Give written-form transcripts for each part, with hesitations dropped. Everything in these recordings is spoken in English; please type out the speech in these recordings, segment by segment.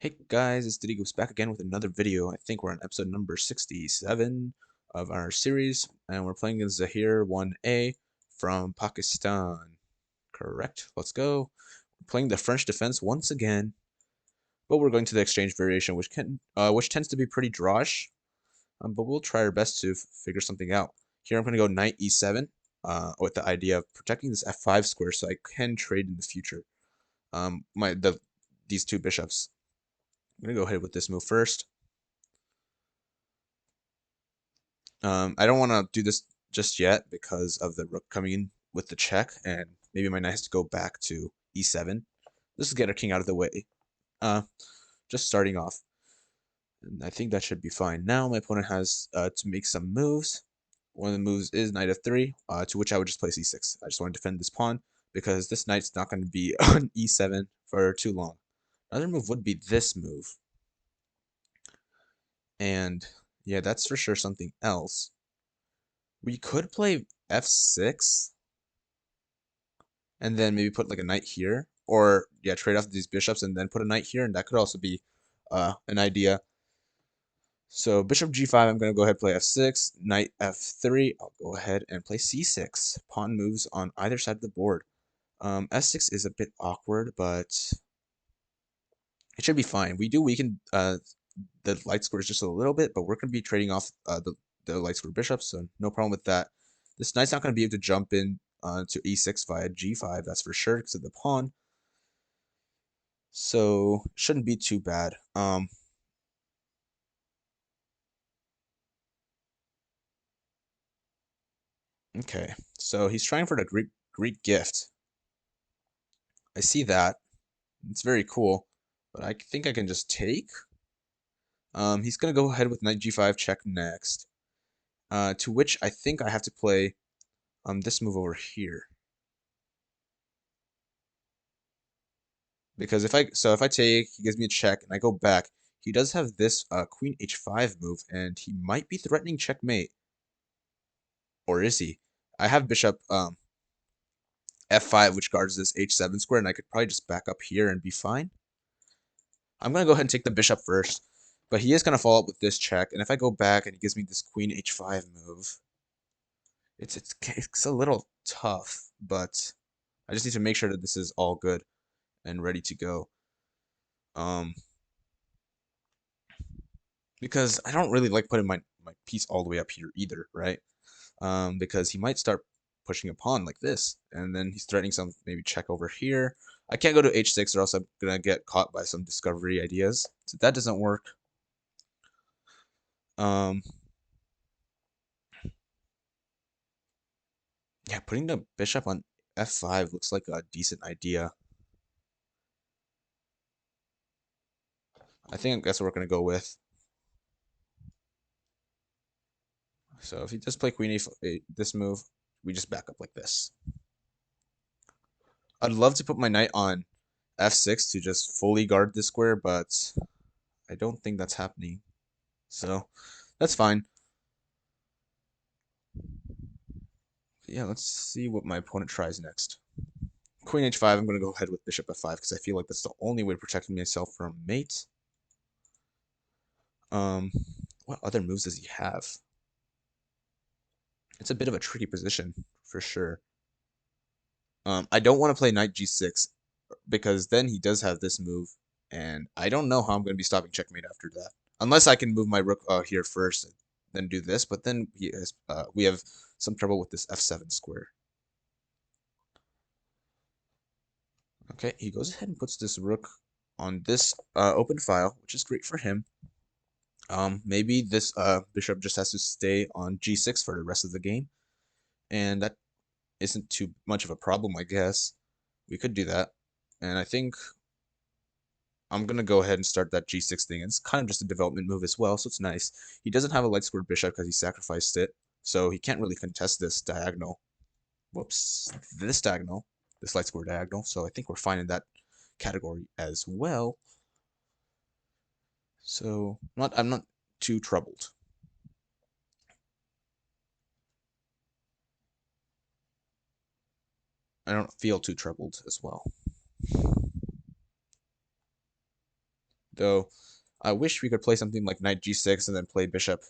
Hey guys, it's Digos back again with another video. I think we're on episode number 67 of our series, and we're playing as Zahir 1A from Pakistan. Correct. Let's go. We're playing the French defense once again, but we're going to the exchange variation, which tends to be pretty drawish, but we'll try our best to figure something out. Here I'm going to go knight e7, with the idea of protecting this f5 square so I can trade in the future. These two bishops. I'm going to go ahead with this move first. I don't want to do this just yet because of the rook coming in with the check, and maybe my knight has to go back to e7. This is get our king out of the way. Just starting off. And I think that should be fine. Now my opponent has to make some moves. One of the moves is knight f3, to which I would just play e6. I just want to defend this pawn because this knight's not going to be on e7 for too long. Another move would be this move. And yeah, that's for sure something else. We could play f6 and then maybe put like a knight here, or yeah, trade off these bishops and then put a knight here, and that could also be an idea. So bishop g5, I'm going to go ahead and play f6, knight f3, I'll go ahead and play c6. Pawn moves on either side of the board. f6 is a bit awkward, but it should be fine. We do weaken the light squares just a little bit, but we're going to be trading off the light square bishops, so no problem with that. This knight's not going to be able to jump in to e6 via g5, that's for sure, because of the pawn. So shouldn't be too bad. Okay, so he's trying for the Greek gift. I see that. It's very cool, but I think I can just take. He's gonna go ahead with knight g5 check next. To which I think I have to play this move over here. Because if I take, he gives me a check, and I go back. He does have this queen h5 move, and he might be threatening checkmate. Or is he? I have bishop f5, which guards this h7 square, and I could probably just back up here and be fine. I'm going to go ahead and take the bishop first, but he is going to follow up with this check, and if I go back and he gives me this queen h5 move, it's a little tough, but I just need to make sure that this is all good and ready to go. Because I don't really like putting my piece all the way up here either, right? Because he might start pushing a pawn like this, and then he's threatening some maybe check over here. I can't go to h6 or else I'm gonna get caught by some discovery ideas. So that doesn't work. Yeah, putting the bishop on f5 looks like a decent idea. I think that's what we're gonna go with. So if you just play queen a this move, we just back up like this. I'd love to put my knight on f6 to just fully guard this square, but I don't think that's happening. So that's fine. Yeah, let's see what my opponent tries next. Queen h5, I'm going to go ahead with bishop f5 because I feel like that's the only way to protect myself from mate. What other moves does he have? It's a bit of a tricky position for sure. I don't want to play knight g6 because then he does have this move, and I don't know how I'm going to be stopping checkmate after that. Unless I can move my rook here first and then do this, but then we have some trouble with this f7 square. Okay, he goes ahead and puts this rook on this open file, which is great for him. Maybe this bishop just has to stay on g6 for the rest of the game, and that isn't too much of a problem, I guess. We could do that, and I think I'm gonna go ahead and start that g6 thing. It's kind of just a development move as well, so it's nice. He doesn't have a light squared bishop because he sacrificed it, so he can't really contest this diagonal. Whoops, this diagonal, this light square diagonal. So I think we're fine in that category as well. So I'm not too troubled. I don't feel too troubled as well. Though I wish we could play something like knight g6 and then play bishop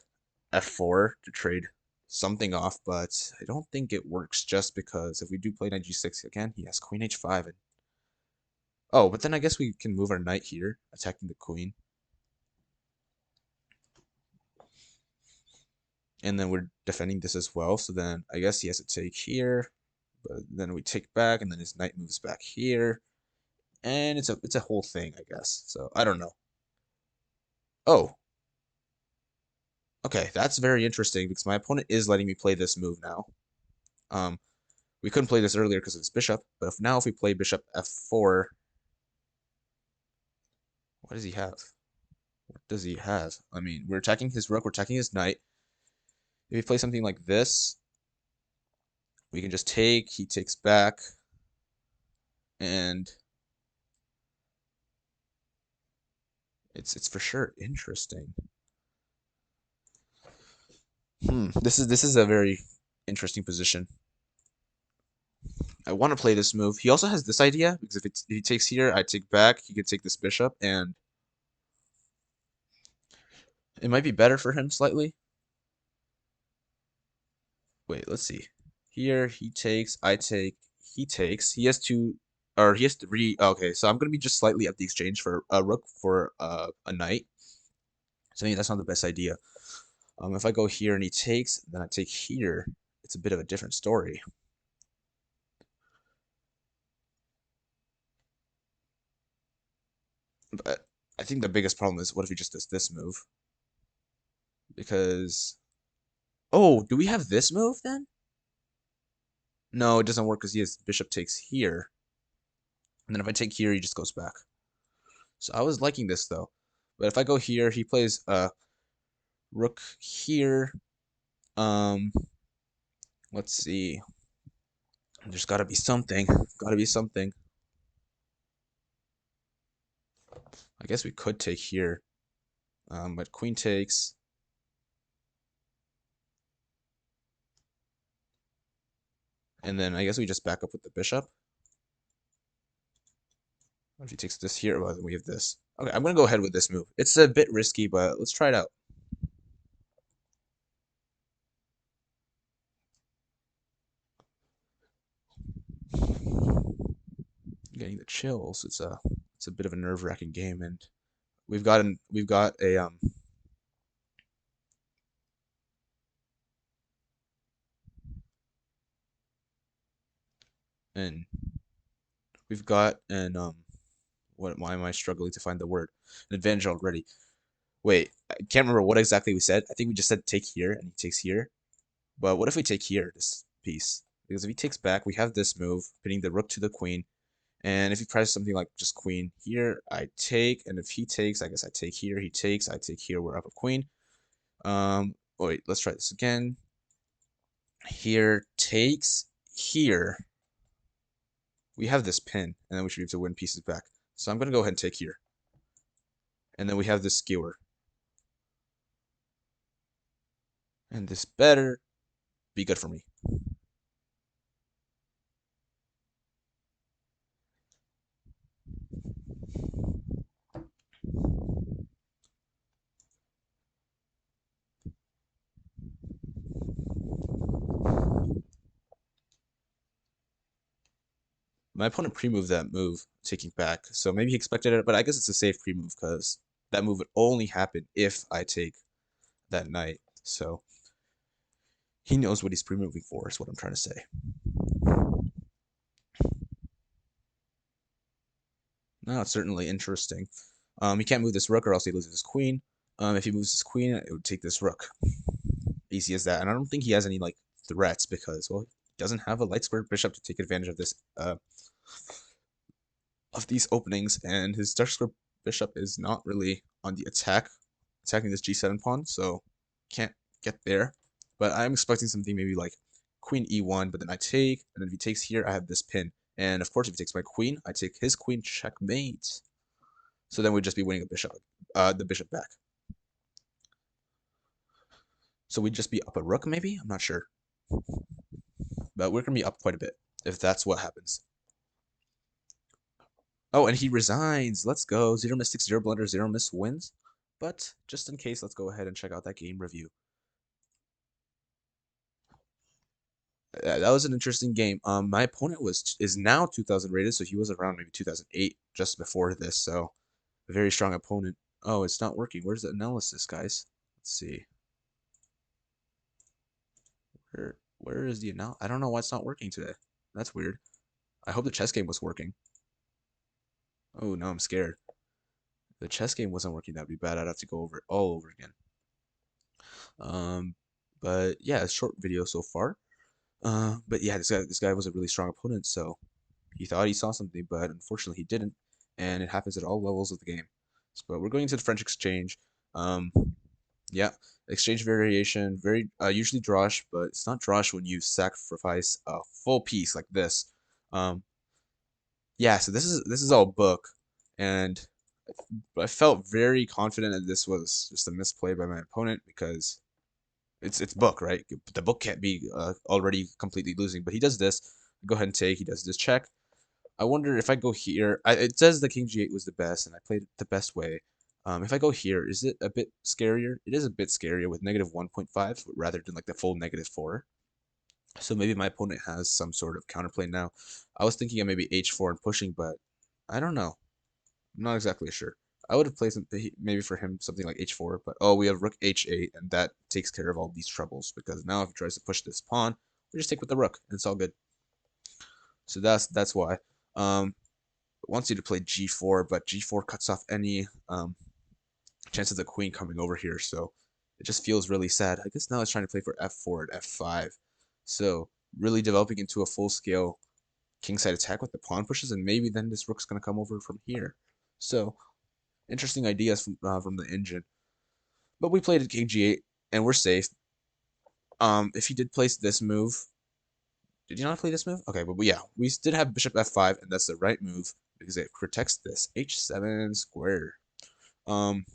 f4 to trade something off, but I don't think it works just because if we do play knight g6 again, he has queen h5. And oh, but then I guess we can move our knight here, attacking the queen. And then we're defending this as well, so then I guess he has to take here, but then we take back, and then his knight moves back here. And it's a whole thing, I guess. So I don't know. Oh, okay, that's very interesting because my opponent is letting me play this move now. We couldn't play this earlier because of his bishop, but if we play bishop f4, what does he have? What does he have? I mean, we're attacking his rook, we're attacking his knight. If we play something like this, we can just take, he takes back, and it's for sure interesting. This is a very interesting position. I want to play this move. He also has this idea because if he takes here, I take back. He could take this bishop, and it might be better for him slightly. Wait, let's see. Here he takes, I take, he takes. He has two, or he has three. Okay, so I'm gonna be just slightly up the exchange for a rook for a knight. So maybe that's not the best idea. If I go here and he takes, then I take here. It's a bit of a different story. But I think the biggest problem is what if he just does this move? Because oh, do we have this move then? No, it doesn't work because he has bishop takes here. And then if I take here, he just goes back. So I was liking this though. But if I go here, he plays rook here. Um, let's see. There's gotta be something. Gotta be something. I guess we could take here. But queen takes. And then I guess we just back up with the bishop. If he takes this here, well, then we have this. Okay, I'm gonna go ahead with this move. It's a bit risky, but let's try it out. Getting the chills. It's a bit of a nerve-wracking game, and we've got a and we've got an why am I struggling to find the word? An advantage already. Wait, I can't remember what exactly we said. I think we just said take here and he takes here. But what if we take here, this piece? Because if he takes back, we have this move, pinning the rook to the queen. And if he tries something like just queen here, I take. And if he takes, I guess I take here. He takes, I take here. We're up a queen. Wait, let's try this again. Here takes here. We have this pin, and then we should be able to win pieces back. So I'm going to go ahead and take here. And then we have this skewer. And this better be good for me. My opponent pre-moved that move, taking back, so maybe he expected it, but I guess it's a safe pre-move because that move would only happen if I take that knight. So he knows what he's pre-moving for, is what I'm trying to say. Now it's certainly interesting. He can't move this rook or else he loses his queen. If he moves his queen, it would take this rook. Easy as that. And I don't think he has any like threats because, well, he doesn't have a light square bishop to take advantage of this of these openings, and his dark square bishop is not really on the attacking this g7 pawn, so can't get there. But I'm expecting something maybe like queen e1, but then I take, and then if he takes here, I have this pin. And of course, if he takes my queen, I take his queen, checkmate. So then we'd just be winning a bishop, the bishop back. So we'd just be up a rook, maybe? I'm not sure. But we're going to be up quite a bit if that's what happens. Oh, and he resigns. Let's go. Zero Mystics, Zero Blunder, Zero Miss wins. But just in case, let's go ahead and check out that game review. That was an interesting game. My opponent is now 2000 rated, so he was around maybe 2008 just before this. So a very strong opponent. Oh, it's not working. Where's the analysis, guys? Let's see. Where is the analysis? I don't know why it's not working today. That's weird. I hope the chess game was working. Oh no, I'm scared. If the chess game wasn't working, that'd be bad. I'd have to go over it all over again. Um, but yeah, short video so far. But yeah, this guy was a really strong opponent, so he thought he saw something, but unfortunately he didn't, and it happens at all levels of the game. So, but we're going into the French exchange. Um, yeah, exchange variation, very usually drawish, but it's not drawish when you sacrifice a full piece like this. Um, yeah, so this is all book, and I felt very confident that this was just a misplay by my opponent because it's book, right? The book can't be already completely losing, but he does this. Go ahead and take. He does this check. I wonder if I go here. It says the king g8 was the best, and I played it the best way. If I go here, is it a bit scarier? It is a bit scarier with negative 1.5 rather than like the full negative 4. So maybe my opponent has some sort of counterplay now. I was thinking of maybe h4 and pushing, but I don't know. I'm not exactly sure. I would have played maybe for him something like h4, but oh, we have rook h8, and that takes care of all these troubles because now if he tries to push this pawn, we just take with the rook, and it's all good. So that's why. It wants you to play g4, but g4 cuts off any chance of the queen coming over here, so it just feels really sad. I guess now it's trying to play for f4 and f5, so really developing into a full-scale kingside attack with the pawn pushes, and maybe then this rook's going to come over from here. So interesting ideas from the engine. But we played at king g8, and we're safe. If he did place this move, did you not play this move? Okay, but yeah, we did have bishop f5, and that's the right move because it protects this h7 square. Um,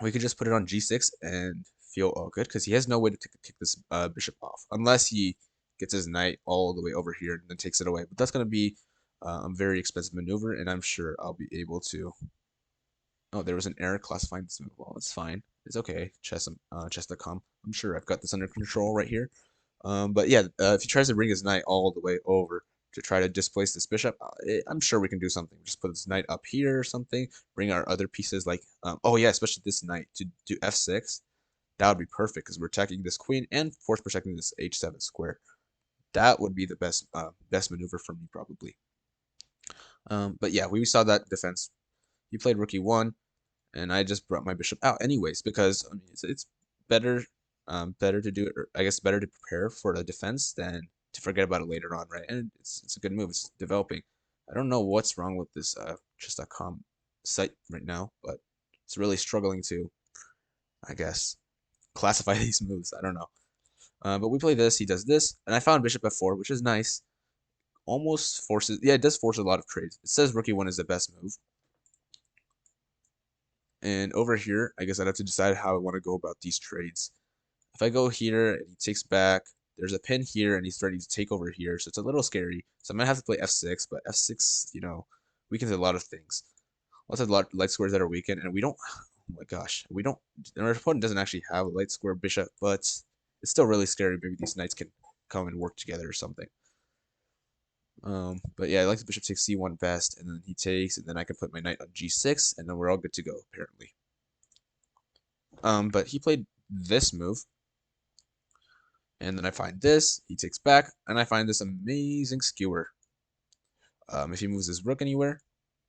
we could just put it on g6 and feel all good because he has no way to kick this bishop off unless he gets his knight all the way over here and then takes it away. But that's going to be a very expensive maneuver, and I'm sure I'll be able to. Oh, there was an error classifying this move. Well, it's fine. It's okay. Chess.com. I'm sure I've got this under control right here. But yeah, if he tries to bring his knight all the way over to try to displace this bishop, I'm sure we can do something. Just put this knight up here or something. Bring our other pieces like, oh yeah, especially this knight to do f6. That would be perfect because we're attacking this queen and force protecting this h7 square. That would be the best maneuver for me probably. But yeah, we saw that defense. He played rook e1, and I just brought my bishop out anyways because I mean it's better better to do it, or I guess better to prepare for the defense than to forget about it later on, right? And it's a good move. It's developing. I don't know what's wrong with this chess.com site right now, but it's really struggling to, I guess, classify these moves. I don't know. But we play this. He does this, and I found bishop f4, which is nice. Almost forces. Yeah, it does force a lot of trades. It says rook e1 is the best move. And over here, I guess I'd have to decide how I want to go about these trades. If I go here and he takes back, there's a pin here and he's starting to take over here, so it's a little scary. So I'm gonna have to play f6, but f6, weakens a lot of things. Lots of light squares that are weakened, and we don't. Oh my gosh, we don't. Our opponent doesn't actually have a light square bishop, but it's still really scary. Maybe these knights can come and work together or something. But yeah, I like the bishop takes c1 best, and then he takes, and then I can put my knight on g6, and then we're all good to go apparently. But he played this move. And then I find this, he takes back, and I find this amazing skewer. If he moves his rook anywhere,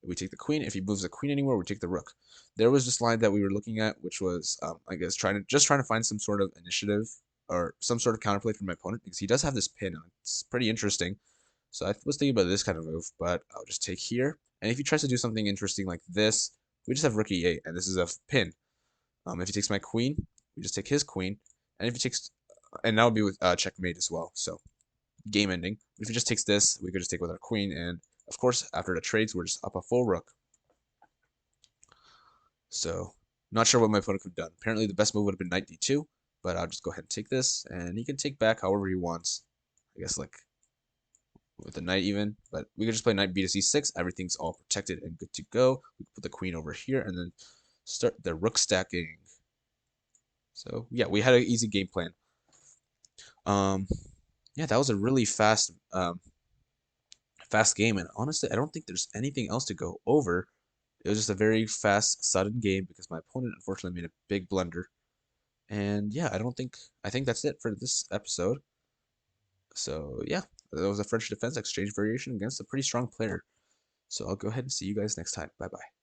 we take the queen. If he moves the queen anywhere, we take the rook. There was this line that we were looking at, which was, I guess, trying to find some sort of initiative or some sort of counterplay from my opponent because he does have this pin. It's pretty interesting. So I was thinking about this kind of move, but I'll just take here. And if he tries to do something interesting like this, we just have rook e8, and this is a pin. If he takes my queen, we just take his queen. And if he takes, and that would be with checkmate as well. So game ending. If he just takes this, we could just take with our queen. And of course, after the trades, we're just up a full rook. So not sure what my opponent could have done. Apparently, the best move would have been knight d2, but I'll just go ahead and take this, and he can take back however he wants. I guess like with the knight even, but we could just play knight b to c6. Everything's all protected and good to go. We put the queen over here and then start the rook stacking. So yeah, we had an easy game plan. Yeah, that was a really fast game, and honestly, I don't think there's anything else to go over. It was just a very fast, sudden game because my opponent unfortunately made a big blunder. And yeah, I think that's it for this episode. So yeah, that was a French defense exchange variation against a pretty strong player. So I'll go ahead and see you guys next time. Bye bye.